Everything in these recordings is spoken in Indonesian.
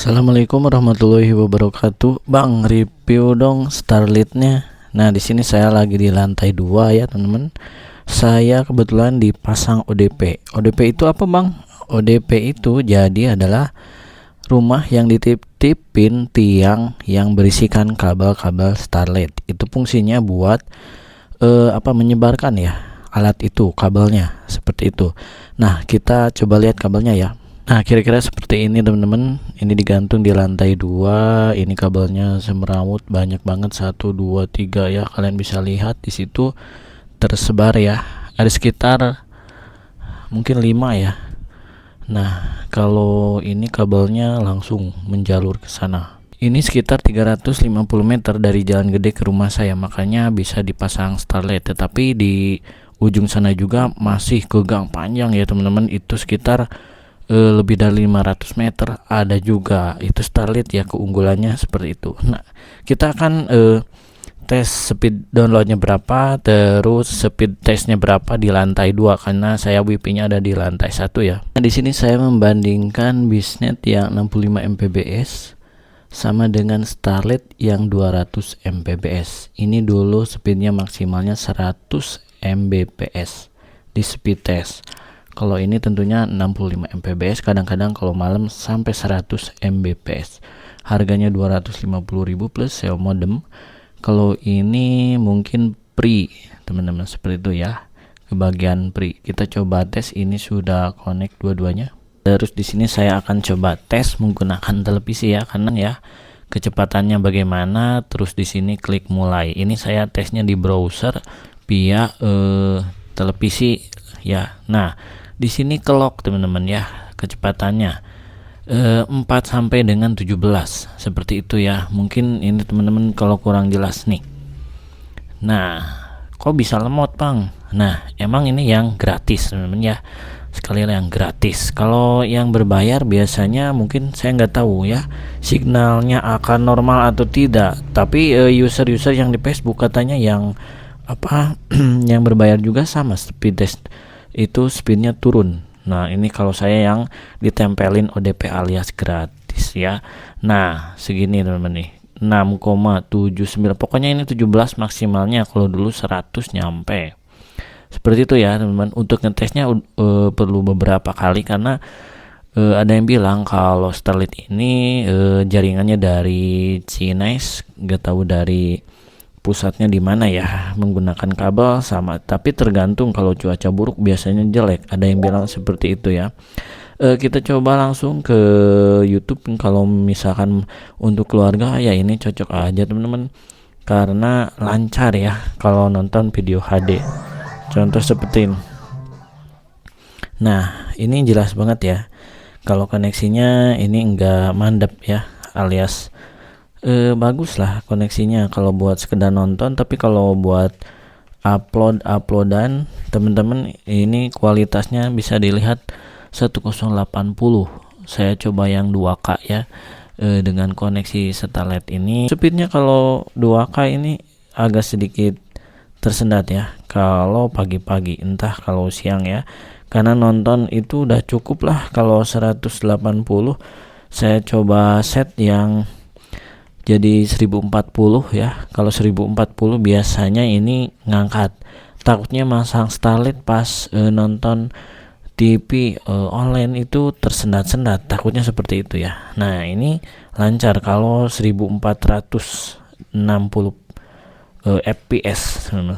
Assalamualaikum warahmatullahi wabarakatuh. Bang, review dong Starlit-nya. Nah, di sini saya lagi di lantai 2 ya, teman-teman. Saya kebetulan dipasang ODP. ODP itu apa, Bang? ODP itu jadi adalah rumah yang dititipin tiang yang berisikan kabel-kabel Starlit. Itu fungsinya buat menyebarkan ya alat itu, kabelnya seperti itu. Nah, kita coba lihat kabelnya ya. Nah, kira-kira seperti ini teman-teman. Ini digantung di lantai 2. Ini kabelnya semrawut banyak banget, 1 2 3 ya. Kalian bisa lihat di situ tersebar ya. Ada sekitar mungkin 5 ya. Nah, kalau ini kabelnya langsung menjalur ke sana. Ini sekitar 350 meter dari jalan gede ke rumah saya, makanya bisa dipasang Starlit. Tetapi di ujung sana juga masih ke gang panjang ya teman-teman. Itu sekitar lebih dari 500 meter ada juga itu Starlit ya, keunggulannya seperti itu. Nah, kita akan tes speed downloadnya berapa, terus speed testnya berapa di lantai 2 karena saya WiFi-nya ada di lantai 1 ya. Nah, di sini saya membandingkan Bisnet yang 65 Mbps sama dengan Starlit yang 200 Mbps. Ini dulu speednya maksimalnya 100 Mbps di speed test. Kalau ini tentunya 65 Mbps, kadang-kadang kalau malam sampai 100 Mbps. Harganya 250.000 plus SEO modem. Kalau ini mungkin free, teman-teman, seperti itu ya. Kebagian free. Kita coba tes, ini sudah connect dua-duanya. Terus di sini saya akan coba tes menggunakan televisi ya, karena ya kecepatannya bagaimana. Terus di sini klik mulai. Ini saya tesnya di browser via televisi ya. Nah, di sini kelok teman-teman ya kecepatannya 4 sampai dengan 17 seperti itu ya. Mungkin ini teman-teman kalau kurang jelas nih. Nah, kok bisa lemot, Bang? Nah, emang ini yang gratis teman-teman ya. Sekali yang gratis. Kalau yang berbayar biasanya mungkin saya nggak tahu ya signalnya akan normal atau tidak. Tapi user-user yang di Facebook katanya yang yang berbayar juga sama speed test itu speednya turun. Nah, ini kalau saya yang ditempelin ODP alias gratis ya. Nah, segini teman-teman nih, 6,79, pokoknya ini 17 maksimalnya. Kalau dulu 100 nyampe seperti itu ya teman-teman. Untuk ngetesnya perlu beberapa kali karena ada yang bilang kalau Starlit ini jaringannya dari Chinese, nggak tahu dari pusatnya di mana ya, menggunakan kabel sama, tapi tergantung. Kalau cuaca buruk biasanya jelek, ada yang bilang seperti itu ya. Kita coba langsung ke YouTube. Kalau misalkan untuk keluarga ya ini cocok aja teman-teman karena lancar ya kalau nonton video HD, contoh seperti ini. Nah, ini jelas banget ya kalau koneksinya ini enggak mandap ya, alias bagus lah koneksinya kalau buat sekedar nonton. Tapi kalau buat uploadan teman-teman, ini kualitasnya bisa dilihat 1080. Saya coba yang 2K ya, dengan koneksi Starlit ini. Speednya kalau 2K ini agak sedikit tersendat ya kalau pagi-pagi, entah kalau siang ya, karena nonton itu udah cukup lah. Kalau 180 saya coba set yang jadi 1040 ya. Kalau 1040 biasanya ini ngangkat. Takutnya masang Starlit pas nonton TV online itu tersendat-sendat, takutnya seperti itu ya. Nah, ini lancar kalau 1460 fps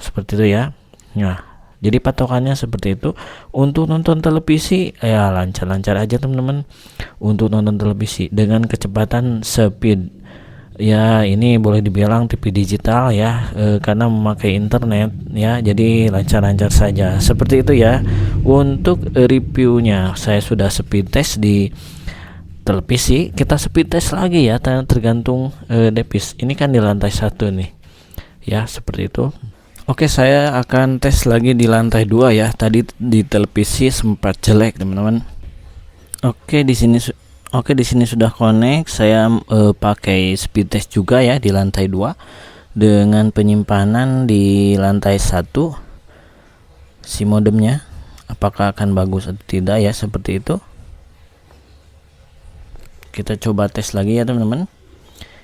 seperti itu ya. Nah, jadi patokannya seperti itu. Untuk nonton televisi ya lancar-lancar aja teman-teman. Untuk nonton televisi dengan kecepatan speed ya, ini boleh dibilang TV digital ya, karena memakai internet ya, jadi lancar-lancar saja seperti itu ya. Untuk reviewnya saya sudah speed test di televisi, kita speed test lagi ya, tergantung depis. Ini kan di lantai 1 nih ya, seperti itu. Oke, saya akan tes lagi di lantai 2 ya. Tadi di televisi sempat jelek teman-teman. Oke, di sini sudah connect. Saya pakai speed test juga ya di lantai 2 dengan penyimpanan di lantai 1 si modemnya. Apakah akan bagus atau tidak ya, seperti itu. kita coba tes lagi ya teman-teman.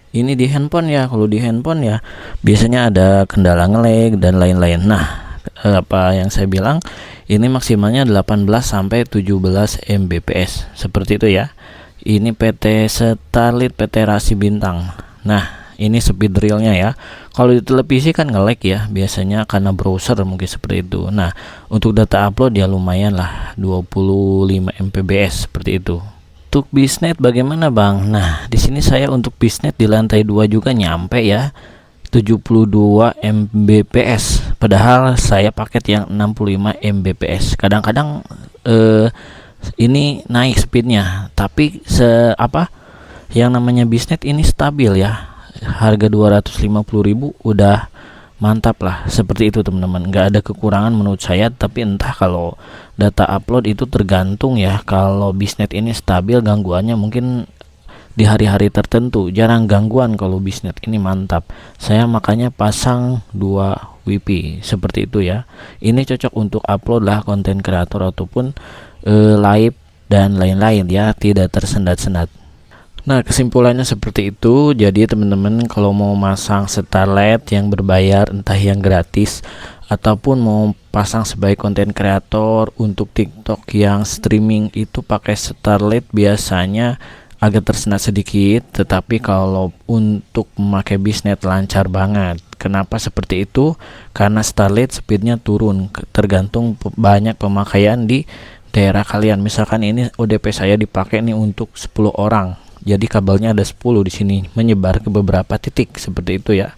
Ini di handphone ya, kalau di handphone ya biasanya ada kendala nge-lag dan lain-lain. Nah, apa yang saya bilang, ini maksimalnya 18 sampai 17 Mbps seperti itu ya. Ini PT Starlit, PT Rasi Bintang. Nah, ini speed realnya ya. Kalau di televisi kan nge-lag ya, biasanya karena browser mungkin seperti itu. Nah, untuk data upload ya lumayan lah, 25 Mbps seperti itu. Untuk bisnet bagaimana bang? Nah, di sini saya untuk bisnet di lantai 2 juga nyampe ya, 72 Mbps. Padahal saya paket yang 65 Mbps. Kadang-kadang ini naik speednya, tapi yang namanya bisnet ini stabil ya. Harga 250.000 udah mantap lah, seperti itu teman-teman. Nggak ada kekurangan menurut saya, tapi entah kalau data upload itu tergantung ya. Kalau bisnet ini stabil, gangguannya mungkin di hari-hari tertentu, jarang gangguan. Kalau bisnet ini mantap, saya makanya pasang 2 WiFi seperti itu ya. Ini cocok untuk upload lah konten kreator ataupun live dan lain-lain ya, tidak tersendat-sendat. Nah, kesimpulannya seperti itu. Jadi teman-teman kalau mau masang Starlit yang berbayar, entah yang gratis ataupun mau pasang sebagai konten kreator untuk TikTok yang streaming, itu pakai Starlit biasanya agak tersendat sedikit, tetapi kalau untuk memakai bisnet lancar banget. Kenapa seperti itu? Karena Starlit speednya turun tergantung banyak pemakaian di daerah kalian. Misalkan ini ODP saya dipakai nih untuk 10 orang, jadi kabelnya ada 10 di sini menyebar ke beberapa titik seperti itu ya.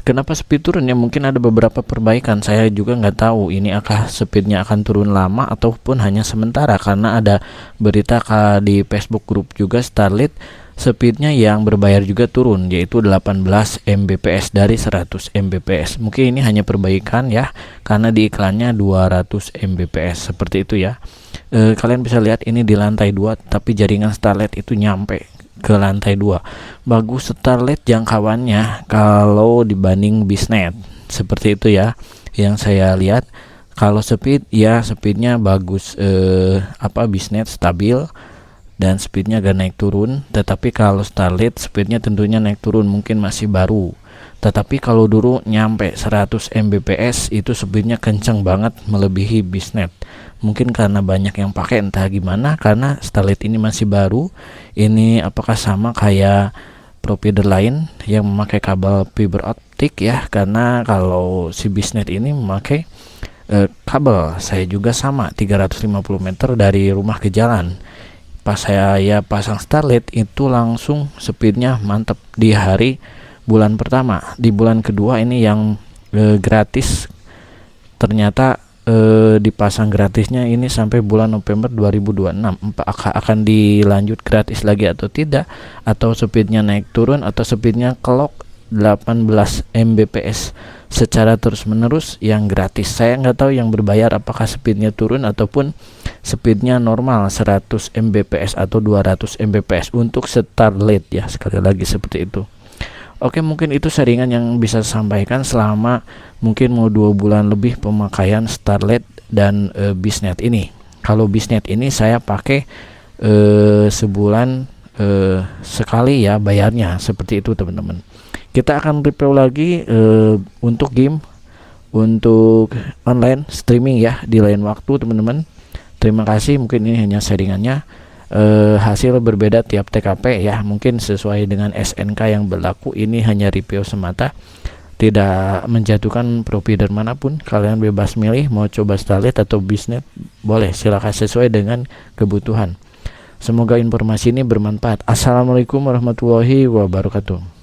Kenapa speed turun ya? Mungkin ada beberapa perbaikan, saya juga nggak tahu ini akan speednya akan turun lama ataupun hanya sementara, karena ada berita di Facebook grup juga Starlit speednya yang berbayar juga turun, yaitu 18 Mbps dari 100 Mbps. Mungkin ini hanya perbaikan ya, karena di iklannya 200 Mbps seperti itu ya. Kalian bisa lihat ini di lantai 2, tapi jaringan Starlit itu nyampe ke lantai 2. Bagus Starlit jangkauannya kalau dibanding bisnet, seperti itu ya yang saya lihat. Kalau speed ya speednya bagus, bisnet stabil dan speednya gak naik turun. Tetapi kalau Starlit speednya tentunya naik turun, mungkin masih baru. Tetapi kalau dulu nyampe 100 Mbps itu speednya kenceng banget, melebihi bisnet. Mungkin karena banyak yang pakai, entah gimana, karena Starlit ini masih baru. Ini apakah sama kayak provider lain yang memakai kabel fiber optik ya? Karena kalau si bisnet ini memakai kabel, saya juga sama 350 meter dari rumah ke jalan. Pas saya pasang Starlit itu langsung speednya mantap di hari bulan pertama. Di bulan kedua ini yang gratis, ternyata dipasang gratisnya ini sampai bulan November 2026. Akan dilanjut gratis lagi atau tidak, atau speednya naik turun, atau speednya clock 18 Mbps secara terus menerus yang gratis. Saya nggak tahu yang berbayar apakah speednya turun ataupun speednya normal 100 Mbps atau 200 Mbps untuk Starlit ya, sekali lagi seperti itu. Oke, mungkin itu sharingan yang bisa saya sampaikan selama mungkin mau 2 bulan lebih pemakaian Starlit dan bisnet ini. Kalau bisnet ini saya pakai sebulan sekali ya bayarnya, seperti itu teman-teman. Kita akan review lagi untuk game, untuk online streaming ya di lain waktu teman-teman. Terima kasih, mungkin ini hanya sharingannya. Hasil berbeda tiap TKP ya, mungkin sesuai dengan SNK yang berlaku. Ini hanya review semata, tidak menjatuhkan provider manapun. Kalian bebas milih mau coba Starlit atau bisnet, boleh, silakan sesuai dengan kebutuhan. Semoga informasi ini bermanfaat. Assalamualaikum warahmatullahi wabarakatuh.